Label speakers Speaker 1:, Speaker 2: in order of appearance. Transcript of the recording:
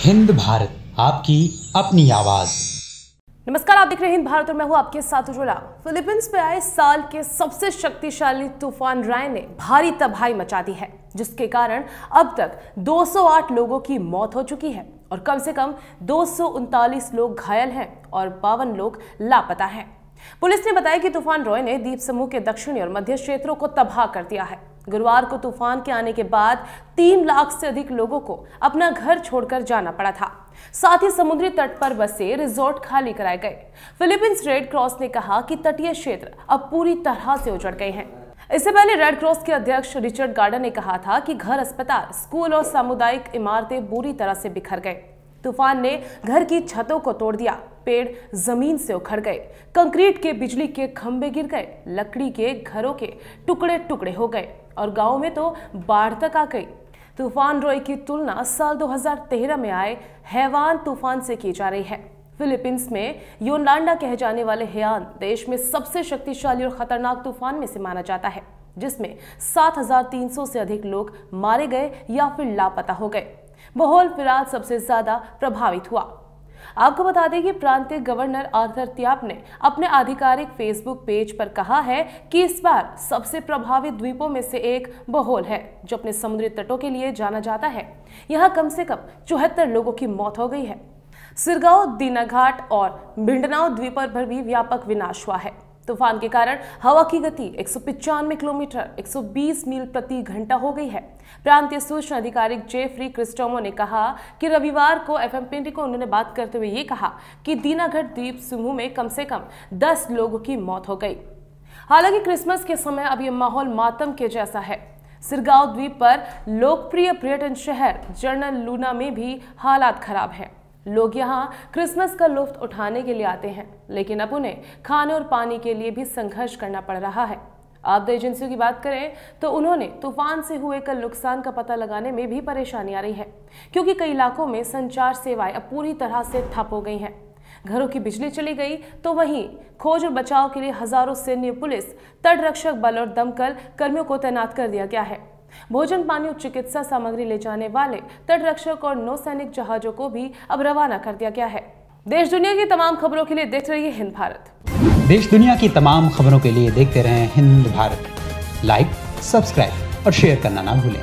Speaker 1: हिंद भारत, आपकी अपनी आवाज।
Speaker 2: नमस्कार, आप देख रहे हैं हिंद भारत और मैं हूं आपके साथ उज्ज्वला। फिलीपींस पे आए साल के सबसे शक्तिशाली तूफान राय ने भारी तबाही मचा दी है, जिसके कारण अब तक 208 लोगों की मौत हो चुकी है और कम से कम 239 लोग घायल हैं और 52 लोग लापता हैं। पुलिस ने बताया कि तूफान रॉय ने द्वीप समूह के दक्षिणी और मध्य क्षेत्रों को तबाह कर दिया है। गुरुवार को तूफान के आने के बाद 3 लाख से अधिक लोगों को अपना घर छोड़कर जाना पड़ा था। साथ ही समुद्री तट पर बसे रिजॉर्ट खाली कराए गए। फिलीपींस रेड क्रॉस ने कहा कि तटीय क्षेत्र अब पूरी तरह से उजड़ गए हैं। इससे पहले रेड क्रॉस के अध्यक्ष रिचर्ड गार्डन ने कहा था कि घर, अस्पताल, स्कूल और सामुदायिक इमारतें बुरी तरह से बिखर गए। तूफान ने घर की छतों को तोड़ दिया, पेड़ जमीन से उखड़ गए, कंक्रीट के बिजली के खंभे गिर गए, लकड़ी के घरों के टुकड़े टुकड़े हो गए और गांव में तो बाढ़ तक आ गई। तूफान रॉय की तुलना साल 2013 में आए हैवान तूफान से की जा रही है। फिलीपींस में योलांडा कहे जाने वाले हैवान देश में सबसे शक्तिशाली और खतरनाक तूफान में से माना जाता है, जिसमें 7,300 से अधिक लोग मारे गए या फिर लापता हो गए। बोहोल फिलहाल सबसे ज्यादा प्रभावित हुआ। आपको बता दें कि प्रांतीय गवर्नर आर्थर त्याप ने अपने आधिकारिक फेसबुक पेज पर कहा है कि इस बार सबसे प्रभावित द्वीपों में से एक बोहोल है, जो अपने समुद्री तटों के लिए जाना जाता है। यहाँ कम से कम 74 लोगों की मौत हो गई है। सिरगांव, दीनाघाट और मिंडनाओ द्वीपों पर भी व्यापक विनाश हुआ है। तूफान के कारण हवा की गति 195 किलोमीटर 120 मील प्रति घंटा हो गई है। प्रांतीय सूचना अधिकारी जेफरी क्रिस्टोमो ने कहा कि रविवार को एफएमपीटी को उन्होंने बात करते हुए ये कहा कि दीनाघाट द्वीप समूह में कम से कम 10 लोगों की मौत हो गई। हालांकि क्रिसमस के समय अब ये माहौल मातम के जैसा है। सिरगांव द्वीप पर लोकप्रिय पर्यटन शहर जर्नल लूना में भी हालात खराब हैं। लोग यहाँ क्रिसमस का लुत्फ उठाने के लिए आते हैं, लेकिन अब उन्हें खाने और पानी के लिए भी संघर्ष करना पड़ रहा है। आपदा एजेंसियों की बात करें तो उन्होंने तूफान से हुए कल नुकसान का पता लगाने में भी परेशानी आ रही है, क्योंकि कई इलाकों में संचार सेवाएं अब पूरी तरह से ठप हो गई हैं। घरों की बिजली चली गई तो वहीं खोज और बचाव के लिए हजारों सैन्य, पुलिस, तट रक्षक बल और दमकल कर्मियों को तैनात कर दिया गया है। भोजन, पानी और चिकित्सा सामग्री ले जाने वाले तट रक्षक और नौसैनिक जहाजों को भी अब रवाना कर दिया गया है। देश दुनिया की तमाम खबरों के लिए देखते रहिए हिंद भारत।
Speaker 1: देश दुनिया की तमाम खबरों के लिए देखते रहें हिंद भारत। लाइक, सब्सक्राइब और शेयर करना ना भूलें।